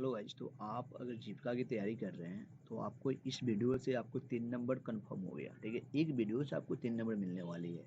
Hello guys. तो आप अगर जीविका की तैयारी कर रहे हैं तो आपको इस वीडियो से आपको 3 नंबर कंफर्म हो गया। ठीक है, एक वीडियो से आपको 3 नंबर मिलने वाली है।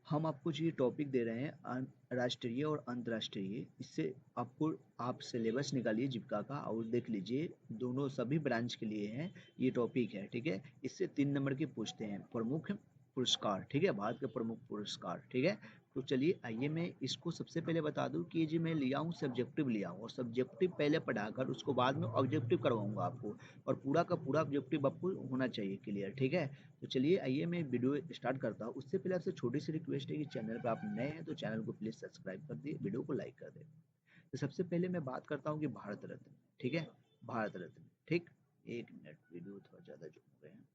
हम आपको ये टॉपिक दे रहे हैं राष्ट्रीय और अंतर्राष्ट्रीय। इससे आपको आप सिलेबस निकालिए जीविका का और देख लीजिए, दोनों सभी ब्रांच के लिए है ये टॉपिक है। ठीक है, इससे 3 नंबर के पूछते हैं प्रमुख पुरस्कार। ठीक है, भारत के प्रमुख पुरस्कार। ठीक है, तो चलिए आइए मैं इसको सबसे पहले बता दूं कि जी मैं लिया हूँ सब्जेक्टिव लिया हूँ, और सब्जेक्टिव पहले पढ़ाकर उसको बाद में ऑब्जेक्टिव करवाऊंगा आपको, और पूरा का पूरा ऑब्जेक्टिव आपको होना चाहिए क्लियर। ठीक है, तो चलिए आइए मैं वीडियो स्टार्ट करता हूँ। उससे पहले आपसे छोटी सी रिक्वेस्ट है कि चैनल पर आप नए हैं तो चैनल को प्लीज़ सब्सक्राइब कर दिए, वीडियो को लाइक कर दें। तो सबसे पहले मैं बात करता हूँ कि भारत रत्न। ठीक है, भारत रत्न। ठीक, 1 मिनट, वीडियो थोड़ा ज़्यादा जूम हो गए हैं।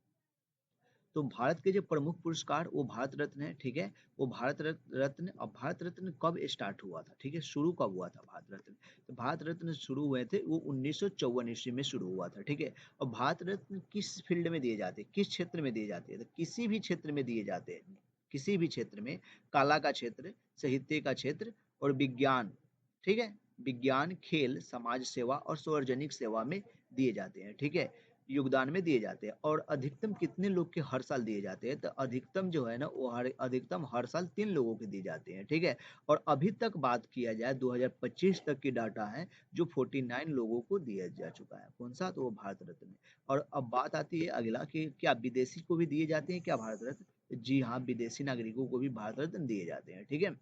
तो भारत के जो प्रमुख पुरस्कार वो भारत रत्न है। ठीक है, वो भारत रत्न। अब भारत रत्न कब स्टार्ट हुआ था, ठीक है, शुरू कब हुआ था भारत रत्न? तो भारत रत्न शुरू हुए थे वो 1954 ईस्वी में शुरू हुआ था। ठीक है, और भारत रत्न किस फील्ड में दिए जाते हैं, किस क्षेत्र में दिए जाते हैं? तो किसी भी क्षेत्र में दिए जाते हैं, किसी भी क्षेत्र में। कला का क्षेत्र, साहित्य का क्षेत्र और विज्ञान। ठीक है, विज्ञान, खेल, समाज सेवा और सार्वजनिक सेवा में दिए जाते हैं। ठीक है, योगदान में दिए जाते हैं। और अधिकतम कितने लोग के हर साल दिए जाते हैं? तो अधिकतम जो है ना वो अधिकतम हर साल 3 लोगों के दिए जाते हैं। ठीक है, और अभी तक बात किया जाए 2025 तक की डाटा है जो 49 लोगों को दिया जा चुका है। कौन सा? तो वो भारत रत्न है। और अब बात आती है अगला कि क्या विदेशी को भी दिए जाते हैं क्या भारत रत्न? जी हाँ, विदेशी नागरिकों को भी भारत रत्न दिए जाते हैं। ठीक है,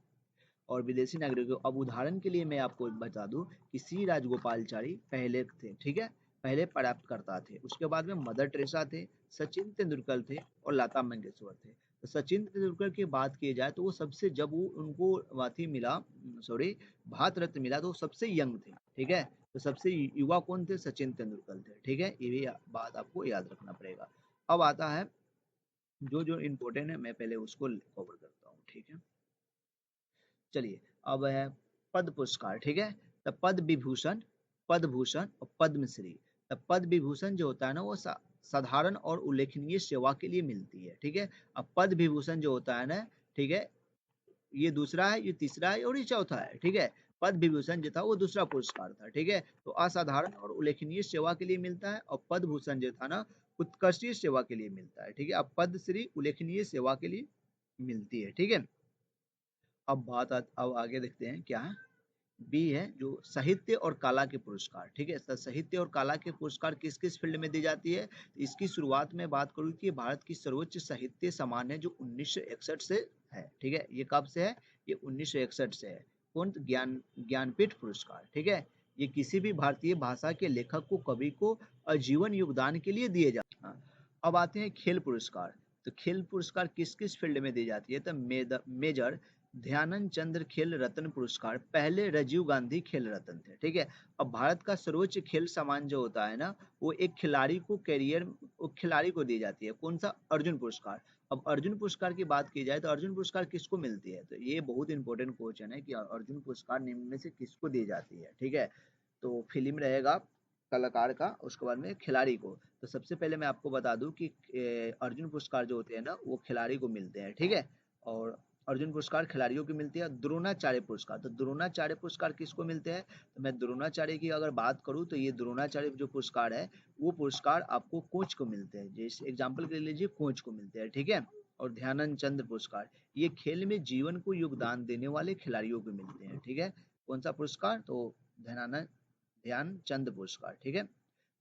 और विदेशी नागरिकों, अब उदाहरण के लिए मैं आपको बता दूं कि सी राजगोपालचारी पहले थे। ठीक है, पहले प्राप्तकर्ता थे। उसके बाद में मदर टेरेसा थे, सचिन तेंदुलकर थे और लता मंगेशकर थे। तो सचिन तेंदुलकर की बात की जाए तो वो सबसे, जब वो उनको वाथी मिला, सॉरी, भारत रत्न मिला, तो वो सबसे यंग थे। ठीक है, तो सबसे युवा कौन थे? सचिन तेंदुलकर थे। ठीक है, ये भी बात आपको याद रखना पड़ेगा। अब आता है जो जो इम्पोर्टेंट है, मैं पहले उसको कवर करता हूँ। ठीक है, चलिए अब है पद्म पुरस्कार। ठीक है, तो पद्म विभूषण, पद्म भूषण और पद्मश्री। तो पद्म विभूषण जो होता है ना वो साधारण और उल्लेखनीय सेवा के लिए मिलती है। ठीक है, अब पद्म विभूषण जो होता है ना, ठीक है, ये दूसरा है, ये तीसरा है और ये चौथा है। ठीक है, पद्म विभूषण जो था वो दूसरा पुरस्कार था। ठीक है, तो असाधारण और उल्लेखनीय सेवा के लिए मिलता है, और पद्म भूषण जो था ना उत्कृष्ट सेवा के लिए मिलता है। ठीक है, अब पद्मश्री उल्लेखनीय सेवा के लिए मिलती है। ठीक है, अब आगे देखते हैं क्या है। बी है जो साहित्य और कला के पुरस्कार। ठीक है, तो साहित्य और कला के पुरस्कार किस किस फील्ड में दी जाती है? तो इसकी शुरुआत में बात करूँ कि भारत की सर्वोच्च साहित्य सम्मान है जो 1961 से है। ठीक है, ये कब से है? ये 1961 से है। कौन? ज्ञानपीठ पुरस्कार। ठीक है, ये किसी भी भारतीय भाषा के लेखक को, कवि को आजीवन योगदान के लिए दिए जाते हैं। अब आते हैं खेल पुरस्कार। तो खेल पुरस्कार किस किस फील्ड में दी जाती है? तो मेजर ध्यानचंद चंद्र खेल रत्न पुरस्कार, पहले राजीव गांधी खेल रत्न थे। ठीक है, अब भारत का सर्वोच्च खेल सम्मान जो होता है ना वो एक खिलाड़ी को वो खिलाड़ी को दी जाती है। कौन सा? अर्जुन पुरस्कार। अब अर्जुन पुरस्कार की बात की जाए तो अर्जुन पुरस्कार किसको मिलती है? तो ये बहुत इंपॉर्टेंट क्वेश्चन है कि अर्जुन पुरस्कार निम्न में से किसको दी जाती है। ठीक है, तो फिल्म रहेगा, कलाकार का, उसके बाद में खिलाड़ी को। तो सबसे पहले मैं आपको बता दूं कि अर्जुन पुरस्कार जो होते हैं ना वो खिलाड़ी को मिलते हैं। ठीक है, और अर्जुन पुरस्कार खिलाड़ियों की मिलती है। द्रोणाचार्य पुरस्कार, तो द्रोणाचार्य पुरस्कार किसको मिलते हैं? तो मैं द्रोणाचार्य की अगर बात करूं तो ये द्रोणाचार्य जो पुरस्कार है वो पुरस्कार आपको कोच को मिलते हैं। जैसे एग्जाम्पल के लीजिए, कोच को मिलते हैं। ठीक है, और ध्यानचंद चंद्र पुरस्कार ये खेल में जीवन को योगदान देने वाले खिलाड़ियों को मिलते हैं। ठीक है, कौन सा पुरस्कार? तो ध्यानचंद पुरस्कार। ठीक है,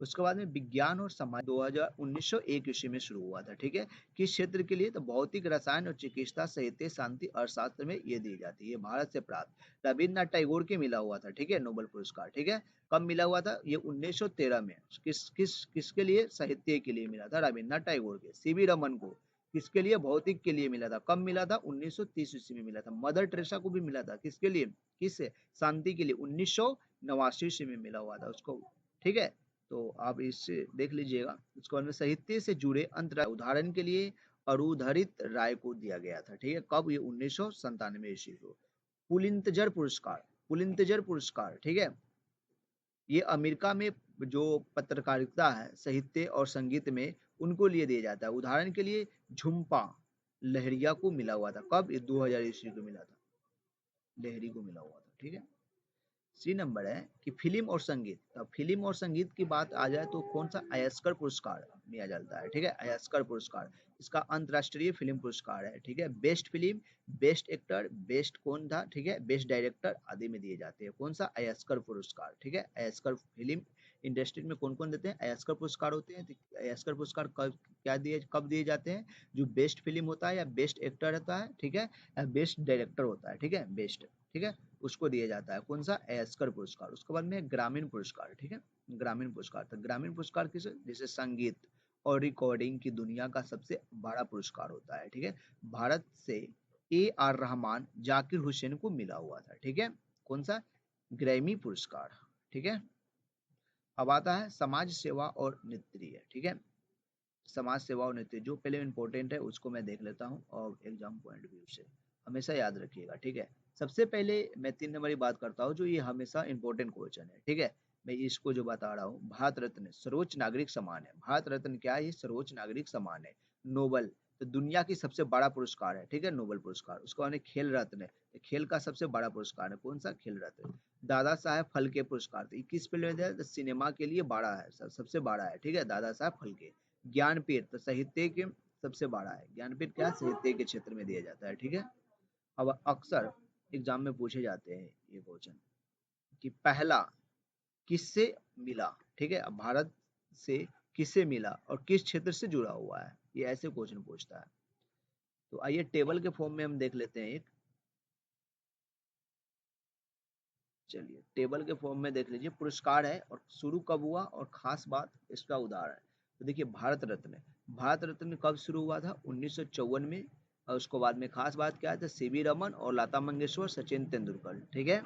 उसके बाद में विज्ञान और समाज 1901 ईस्वी में शुरू हुआ था। ठीक है, किस क्षेत्र के लिए? तो भौतिक, रसायन और चिकित्सा, साहित्य, शांति, अर्थशास्त्र में ये दी जाती है। भारत से प्राप्त रविन्द्रनाथ टैगोर के मिला हुआ था। ठीक है, नोबेल पुरस्कार। ठीक है, कब मिला हुआ था? ये 1913 में। किसके लिए? साहित्य के लिए मिला था रविन्द्रनाथ टैगोर के। सीवी रमन को किसके लिए? भौतिक के लिए मिला था। कब मिला था? 1930 ईस्वी में मिला था। मदर टेरेसा को भी मिला था। किसके लिए? किस? शांति के लिए। 1989 ईस्वी में मिला हुआ था उसको। ठीक है, तो आप इससे देख लीजिएगा। उसके बाद में साहित्य से जुड़े अंतरराष्ट्रीय, उदाहरण के लिए अरुधरित राय को दिया गया था। ठीक है, कब? ये 1997 ईस्वी को। पुलिंतजर पुरस्कार, पुलिंतजर पुरस्कार। ठीक है, ये अमेरिका में जो पत्रकारिता है, साहित्य और संगीत में, उनको लिए दिया जाता है। उदाहरण के लिए झुम्पा लहरिया को मिला हुआ था। कब? ये 2000 ईस्वी को मिला था, लहरी को मिला हुआ था। ठीक है, सी नंबर है कि फिल्म और संगीत। अब फिल्म और संगीत की बात आ जाए तो कौन सा अयस्कर पुरस्कार दिया जाता है, ठीक है, अयस्कर पुरस्कार। इसका अंतर्राष्ट्रीय फिल्म पुरस्कार है, ठीक है। Best film, best actor, best कौन था, ठीक है, बेस्ट डायरेक्टर आदि में दिए जाते हैं। कौन सा अयस्कर पुरस्कार, ठीक है। अयस्कर फिल्म इंडस्ट्री में कौन कौन देते हैं, अयस्कर पुरस्कार होते हैं। तो अयस्कर पुरस्कार कब दिए जाते हैं, जो बेस्ट फिल्म होता है या बेस्ट एक्टर होता है, ठीक है, या बेस्ट डायरेक्टर होता है, ठीक है, बेस्ट, ठीक है, उसको दिया जाता है। कौन सा, अयस्कर पुरस्कार। उसके बाद में ग्रामीण पुरस्कार, ठीक है, ग्रामीण पुरस्कार। तो ग्रामीण पुरस्कार किसे, जैसे संगीत और रिकॉर्डिंग की दुनिया का सबसे बड़ा पुरस्कार होता है, ठीक है। भारत से AR रहमान, जाकिर हुसैन को मिला हुआ था, ठीक है। कौन सा, ग्रैमी पुरस्कार, ठीक है। अब आता है समाज सेवा और नृत्य, ठीक है। समाज सेवा और नृत्य जो पहले इंपॉर्टेंट है उसको मैं देख लेता हूँ और एग्जाम पॉइंट व्यू से हमेशा याद रखिएगा, ठीक है। सबसे पहले मैं 3 नंबर की बात करता हूँ, जो ये हमेशा इंपॉर्टेंट क्वेश्चन है, ठीक है। मैं इसको जो बता रहा हूँ, भारत रत्न सर्वोच्च नागरिक सम्मान है। भारत रत्न क्या है, ये सर्वोच्च नागरिक सम्मान है। नोबल तो दुनिया की सबसे बड़ा पुरस्कार है, ठीक है, नोबल पुरस्कार। उसको बाद खेल रत्न है, खेल का सबसे बड़ा पुरस्कार है। कौन सा, खेल रत्न। दादा साहेब फाल्के पुरस्कार, तो किस पे दिया है, सिनेमा के लिए बड़ा है, सबसे बड़ा है, ठीक है, दादा साहेब फाल्के। ज्ञानपीठ तो साहित्य के सबसे बड़ा है। ज्ञानपीठ क्या, साहित्य के क्षेत्र में दिया जाता है, ठीक है। अब अक्सर एग्जाम में पूछे जाते हैं ये क्वेश्चन कि पहला किससे मिला, ठीक है। अब भारत से किससे मिला और किस क्षेत्र से जुड़ा हुआ है, ये ऐसे क्वेश्चन पूछता है। तो आइए टेबल के फॉर्म में हम देख लेते हैं एक। चलिए टेबल के फॉर्म में देख लीजिए, पुरस्कार है और शुरू कब हुआ और खास बात इसका उदाहरण। तो देखिए भारत रत्न, भारत रत्न कब शुरू हुआ था, 1954 में। और उसको बाद में खास बात क्या है, CV रमन और लता मंगेशकर, सचिन तेंदुलकर, ठीक है।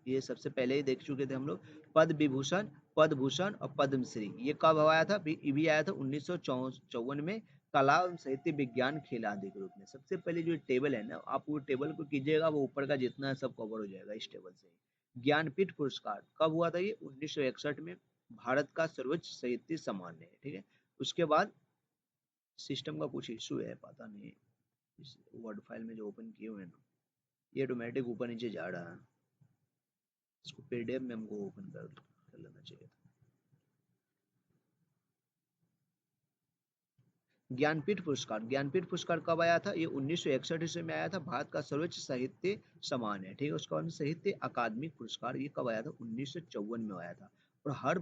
ये सबसे पहले ही देख चुके थे हम लोग। पद्म विभूषण, पद्म भूषण और पद्मश्री ये कब आया था, ये भी आया था 1954 में, कला एवं साहित्य विज्ञान खेल आदि के रूप में। सबसे पहले जो टेबल है ना, आप वो टेबल को कीजिएगा, वो ऊपर का जितना है सब कवर हो जाएगा इस टेबल से। ज्ञानपीठ पुरस्कार कब हुआ था, ये 1961 में। भारत का सर्वोच्च साहित्य सम्मान है, ठीक है। उसके बाद सिस्टम का कुछ इशू है, पता नहीं इस वर्ड फाइल में जो ओपन किए हुए हैं ना, ये ऑटोमेटिक ऊपर नीचे जा रहा है। इसको PDF में हमको ओपन कर लेना चाहिए था। ज्ञानपीठ पुरस्कार, ज्ञानपीठ पुरस्कार कब आया था, ये 1961 ईस्वी में आया था। भारत का सर्वोच्च साहित्य सम्मान है, ठीक है। उसके बाद साहित्य अकादमी पुरस्कार ये कब आया था, 1954 में आया था। और हर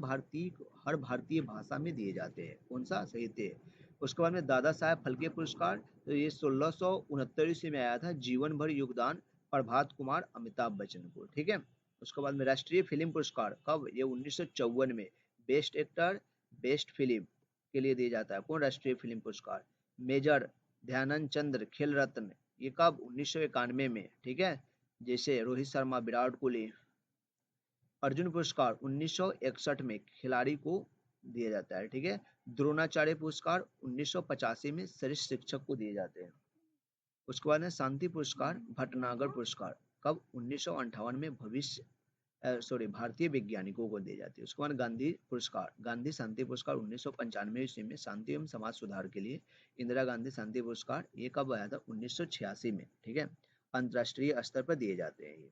भारतीय भाषा में दिए जाते हैं। कौन सा, साहित्य। उसके बाद में दादा साहेब फाल्के पुरस्कार, तो ये 1669 ईस्वी में आया था। जीवन भर योगदान प्रभात कुमार अमिताभ बच्चन को, ठीक है। उसके बाद में राष्ट्रीय फिल्म पुरस्कार कब, ये 1954 में। बेस्ट एक्टर, बेस्ट फिल्म के लिए दिया जाता है। कौन, राष्ट्रीय फिल्म पुरस्कार। मेजर ध्यानचंद चंद्र खेल रत्न ये कब, 1991 में, ठीक है। जैसे रोहित शर्मा, विराट कोहली। अर्जुन पुरस्कार 1961 में खिलाड़ी को दिया जाता है, ठीक है। द्रोणाचार्य पुरस्कार 1985 में श्रेष्ठ शिक्षक को दिए जाते हैं। उसके बाद में शांति पुरस्कार भटनागर पुरस्कार कब, 1958 में भारतीय वैज्ञानिकों को दी जाती है। उसके बाद गांधी पुरस्कार, गांधी शांति पुरस्कार 1995 ईस्वी में शांति एवं समाज सुधार के लिए। इंदिरा गांधी शांति पुरस्कार ये कब आया था, 1986 में, ठीक है। अंतरराष्ट्रीय स्तर पर दिए जाते हैं ये।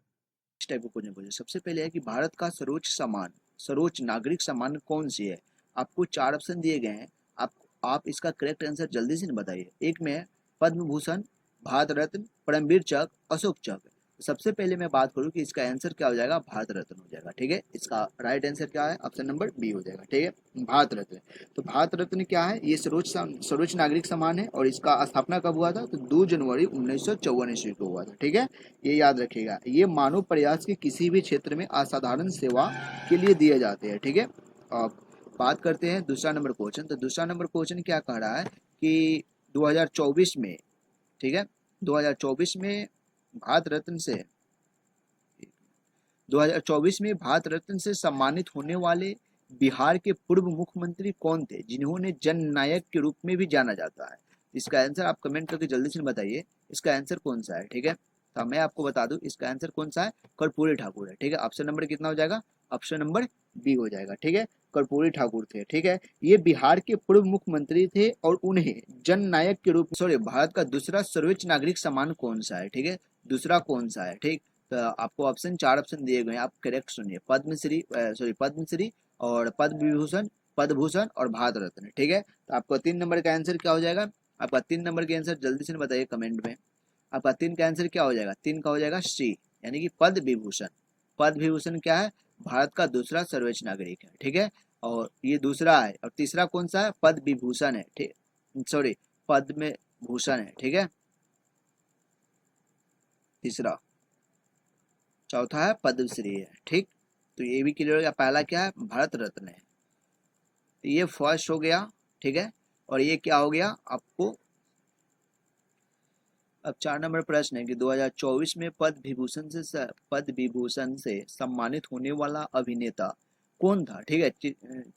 इस टाइप के क्वेश्चन पूछे। सबसे पहले है कि भारत का सर्वोच्च सम्मान, सर्वोच्च नागरिक सम्मान कौन सी है। आपको 4 ऑप्शन दिए गए हैं, आप इसका करेक्ट आंसर जल्दी से बताइए। एक में है पद्म भूषण, भारत रत्न, परमवीर चक्र, अशोक चक्र। सबसे पहले मैं बात करूं कि इसका आंसर क्या हो जाएगा, भारत रत्न हो जाएगा, ठीक है। इसका राइट आंसर क्या है, ऑप्शन नंबर बी हो जाएगा, ठीक है, भारत रत्न। तो भारत रत्न क्या है, ये सर्वोच्च नागरिक सम्मान है और इसका स्थापना कब हुआ था, तो 2 जनवरी 1954 ईस्वी को हुआ था, ठीक है। ये याद रखिएगा। ये मानव प्रयास के किसी भी क्षेत्र में असाधारण सेवा के लिए दिए जाते हैं, ठीक है। अब बात करते हैं दूसरा नंबर क्वेश्चन। तो दूसरा नंबर क्वेश्चन क्या कह रहा है कि 2024 में, ठीक है, 2024 में भारत रत्न से 2024 में भारत रत्न से सम्मानित होने वाले बिहार के पूर्व मुख्यमंत्री कौन थे, जिन्होंने जननायक के रूप में भी जाना जाता है। इसका आंसर आप कमेंट करके जल्दी से बताइए, इसका आंसर कौन सा है, ठीक है। तो मैं आपको बता दूं इसका आंसर कौन सा है, कर्पूरी ठाकुर है, ठीक है। ऑप्शन नंबर कितना हो जाएगा, ऑप्शन नंबर बी हो जाएगा, ठीक है। कर्पूरी ठाकुर थे, ठीक है। ये बिहार के पूर्व मुख्यमंत्री थे और उन्हें जननायक के रूप में, सॉरी, भारत का दूसरा सर्वोच्च नागरिक सम्मान कौन सा है, ठीक है, दूसरा कौन सा है, ठीक। तो आपको ऑप्शन 4 ऑप्शन दिए गए हैं, आप करेक्ट सुनिए। पद्मश्री और पद्मभूषण और भारत रत्न, ठीक है। तो आपको 3 नंबर का आंसर क्या हो जाएगा? आपका 3 नंबर का आंसर जल्दी से बताइए कमेंट में। आपका 3 का आंसर क्या हो जाएगा? 3 का हो जाएगा सी, यानी कि पद्म विभूषण। पद्म विभूषण क्या है? भारत का दूसरा सर्वोच्च नागरिक है, ठीक है। और ये दूसरा है, और तीसरा कौन सा है? पद्म विभूषण है, ठीक, सॉरी पद्म भूषण है, ठीक है, तीसरा। चौथा है पद्मश्री है, ठीक। तो ये भी क्लियर हो गया। पहला क्या है? भारत रत्न है। तो ये फर्स्ट हो गया, ठीक है। और ये क्या हो गया आपको? अब 4 नंबर प्रश्न है कि 2024 में पद्म विभूषण से सम्मानित होने वाला अभिनेता कौन था, ठीक है।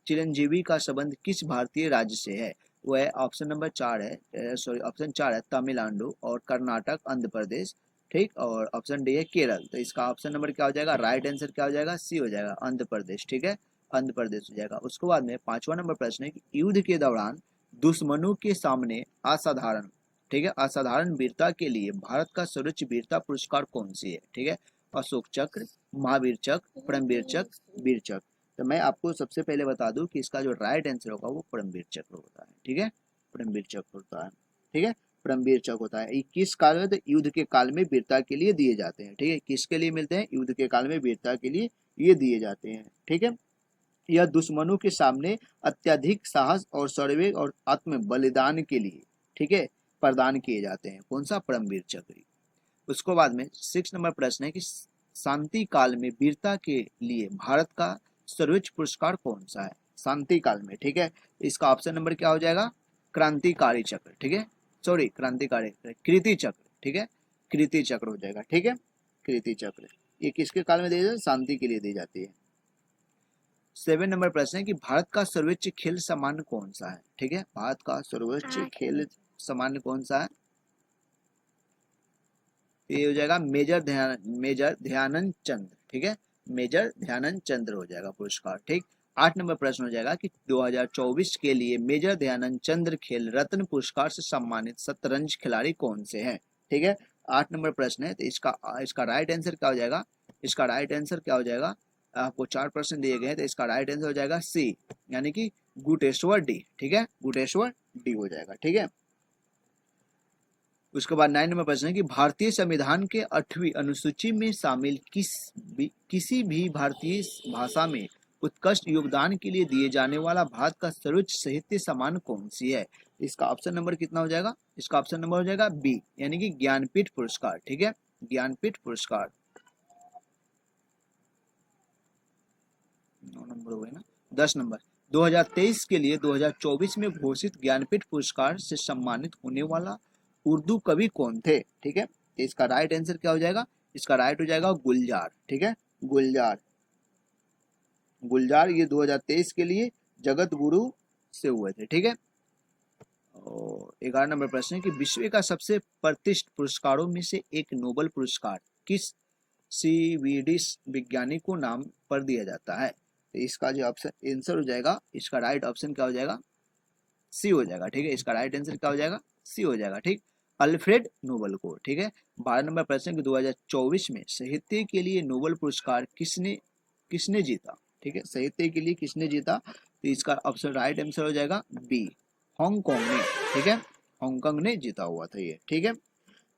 चिरंजीवी का संबंध किस भारतीय राज्य से है? वो है ऑप्शन नंबर 4 है, सॉरी ऑप्शन 4 है तमिलनाडु और कर्नाटक, आंध्र प्रदेश, ठीक। और ऑप्शन डी है केरल। तो इसका ऑप्शन नंबर क्या हो जाएगा? राइट आंसर क्या हो जाएगा? सी हो जाएगा, आंध्र प्रदेश, ठीक है, आंध्र प्रदेश हो जाएगा। उसके बाद में 5वां नंबर प्रश्न है कि युद्ध के दौरान दुश्मनों के सामने असाधारण, ठीक है, असाधारण वीरता के लिए भारत का सर्वोच्च वीरता पुरस्कार कौन सी है? ठीक है, अशोक चक्र, महावीर चक्र, परमवीर चक्र, वीर चक्र। तो मैं आपको सबसे पहले बता दूं कि इसका जो राइट आंसर होगा वो परमवीर चक्र होता है, ठीक है, परमवीर चक्र होता है, ठीक है, परमवीर चक्र होता है। किस काल में? तो युद्ध के काल में वीरता के लिए दिए जाते हैं, ठीक है। किसके लिए मिलते हैं? युद्ध के काल में वीरता के लिए ये दिए जाते हैं, ठीक है। यह दुश्मनों के सामने अत्यधिक साहस और शौर्य और आत्म बलिदान के लिए, ठीक है, प्रदान किए जाते हैं। कौन सा? परमवीर चक्र। उसको बाद में 6 नंबर प्रश्न है कि शांति काल में वीरता के लिए भारत का सर्वोच्च पुरस्कार कौन सा है? शांति काल में, ठीक है। इसका ऑप्शन नंबर क्या हो जाएगा? क्रांतिकारी चक्र, ठीक है, सॉरी क्रांतिकारी, कृति चक्र, ठीक है, कृति चक्र हो जाएगा, ठीक है, कृति चक्र। ये किसके काल में दी जाती है? शांति के लिए दी जाती है। 7 नंबर प्रश्न है कि भारत का सर्वोच्च खेल सम्मान कौन सा है? ठीक है, भारत का सर्वोच्च खेल सम्मान कौन सा है? ये हो जाएगा मेजर ध्यानंद चंद्र, ठीक है, मेजर ध्यानंद चंद्र हो जाएगा पुरस्कार, ठीक। 8 नंबर प्रश्न हो जाएगा कि 2024 के लिए मेजर ध्यानंद चंद्र खेल रत्न पुरस्कार से सम्मानित शतरंज खिलाड़ी कौन से हैं? ठीक है, 8 नंबर प्रश्न है। तो इसका राइट आंसर क्या हो जाएगा? इसका राइट आंसर क्या हो जाएगा? आपको 4 प्रश्न दिए गए हैं, तो इसका राइट आंसर हो जाएगा सी, यानी कि गुटेश्वर डी, ठीक है, गुटेश्वर डी हो जाएगा, ठीक है। उसके बाद 9 नंबर प्रश्न है कि भारतीय संविधान के 8वीं अनुसूची में शामिल किसी भी भारतीय भाषा में उत्कृष्ट योगदान के लिए दिए जाने वाला भारत का सर्वोच्च साहित्य सम्मान कौन सी है? इसका ऑप्शन नंबर कितना हो जाएगा? इसका ऑप्शन नंबर हो जाएगा बी, यानी कि ज्ञानपीठ पुरस्कार, ठीक है, ज्ञानपीठ पुरस्कार। 9 नंबर हो गए ना। 10 नंबर 2023 के लिए 2024 में घोषित ज्ञानपीठ पुरस्कार से सम्मानित होने वाला उर्दू कवि कौन थे? ठीक है, इसका राइट आंसर क्या हो जाएगा? इसका राइट हो जाएगा गुलजार, ठीक है, गुलजार। गुलजार ये 2023 के लिए जगत गुरु से हुए थे, ठीक है। और 11 नंबर प्रश्न है कि विश्व का सबसे प्रतिष्ठित पुरस्कारों में से एक नोबेल पुरस्कार किस स्वीडिश वैज्ञानिक को नाम पर दिया जाता है? तो इसका जो ऑप्शन आंसर हो जाएगा, इसका राइट ऑप्शन क्या हो जाएगा? सी हो जाएगा, ठीक है, इसका राइट आंसर क्या हो जाएगा? सी हो जाएगा, ठीक, अल्फ्रेड नोबेल को, ठीक है। 12 नंबर प्रश्न 2024 में साहित्य के लिए नोबेल पुरस्कार किसने जीता? ठीक है, साहित्य के लिए किसने जीता? तो इसका ऑप्शन राइट आंसर हो जाएगा बी, हांगकांग ने, ठीक है, हांगकांग ने जीता हुआ था ये, ठीक है।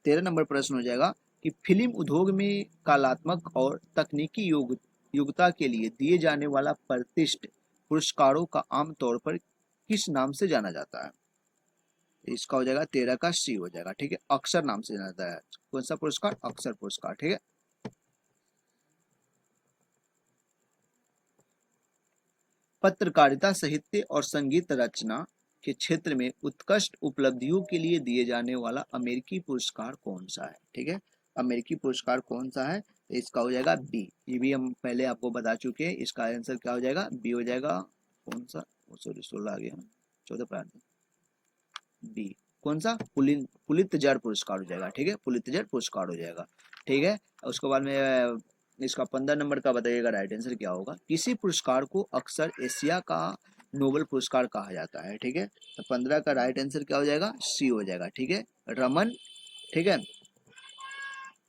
13 नंबर प्रश्न हो जाएगा कि फिल्म उद्योग में कलात्मक और तकनीकी योग्यता के लिए दिए जाने वाला प्रतिष्ठित पुरस्कारों का आमतौर पर किस नाम से जाना जाता है? इसका हो जाएगा 13 का सी हो जाएगा, ठीक है, अक्षर नाम से जाना जाता है। कौन सा पुरस्कार? अक्षर पुरस्कार, ठीक है। पत्रकारिता, साहित्य और संगीत रचना के क्षेत्र में उत्कृष्ट उपलब्धियों के लिए दिए जाने वाला अमेरिकी पुरस्कार कौन सा है? ठीक है, अमेरिकी पुरस्कार कौन सा है? तो इसका हो जाएगा बी, ये भी हम पहले आपको बता चुके हैं। इसका आंसर क्या हो जाएगा? बी हो जाएगा। कौन सा? सॉरी 16 आ गया, 14 प्रांत बी, कौन सा? पुलित्जर पुरस्कार हो जाएगा, ठीक है, पुलित्जर पुरस्कार हो जाएगा, ठीक है। उसके बाद में इसका 15 नंबर का बताइएगा राइट आंसर क्या होगा? किसी पुरस्कार को अक्सर एशिया का नोबेल पुरस्कार कहा जाता है, ठीक है। तो 15 का राइट आंसर क्या हो जाएगा? सी हो जाएगा, ठीक है, रमन, ठीक है,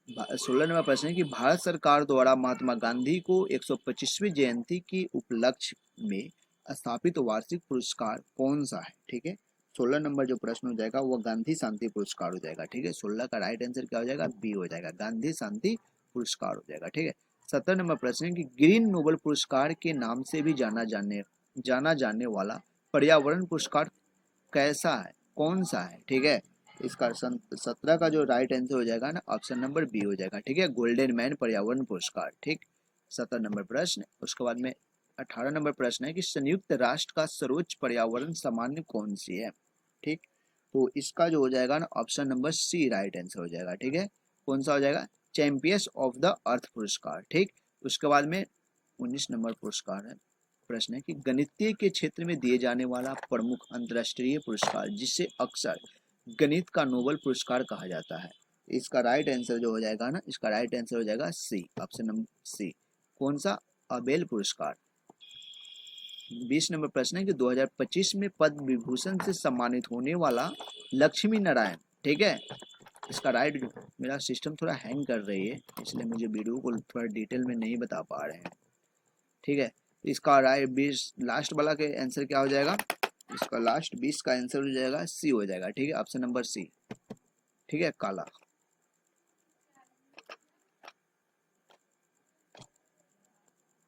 16 नंबर प्रश्न है कि भारत सरकार द्वारा महात्मा गांधी को 125वीं जयंती की उपलक्ष्य में स्थापित वार्षिक पुरस्कार कौन सा है। ठीक है, 16 नंबर जो प्रश्न हो जाएगा वो गांधी शांति पुरस्कार हो जाएगा। ठीक है, 16 का राइट आंसर क्या हो जाएगा, बी हो जाएगा, गांधी शांति पुरस्कार हो जाएगा। ठीक है, 17 नंबर प्रश्न है कि ग्रीन नोबेल पुरस्कार के नाम से भी जाना जाने वाला पर्यावरण पुरस्कार कैसा है, कौन सा है। ठीक है, इसका 17 का जो राइट आंसर हो जाएगा ना, ऑप्शन नंबर बी हो जाएगा। ठीक है, गोल्डन मैन पर्यावरण पुरस्कार। ठीक, 17 नंबर प्रश्न। उसके बाद में 18 नंबर प्रश्न है कि संयुक्त राष्ट्र का सर्वोच्च पर्यावरण सम्मान कौन सी है। ठीक, तो इसका जो हो जाएगा ना, option number C right answer हो जाएगा। ठीक है, कौन सा हो जाएगा, चैंपियंस ऑफ द अर्थ पुरस्कार। ठीक, उसके बाद में 19 नंबर पुरस्कार है, प्रश्न है कि गणितीय के क्षेत्र में दिए जाने वाला प्रमुख अंतर्राष्ट्रीय पुरस्कार जिसे अक्सर गणित का नोबेल पुरस्कार कहा जाता है। इसका राइट आंसर जो हो जाएगा ना, इसका राइट आंसर हो जाएगा सी, ऑप्शन नंबर सी, कौन सा, अबेल पुरस्कार। 20 नंबर प्रश्न है कि 2025 में पद्म विभूषण से सम्मानित होने वाला लक्ष्मी नारायण। ठीक है, इसका राइट, मेरा सिस्टम थोड़ा हैंग कर रही है इसलिए मुझे वीडियो को थोड़ा डिटेल में नहीं बता पा रहे हैं। ठीक है, इसका राइट 20 लास्ट वाला के आंसर क्या हो जाएगा, इसका लास्ट 20 का आंसर हो जाएगा सी हो जाएगा। ठीक है, ऑप्शन नंबर सी। ठीक है, काला।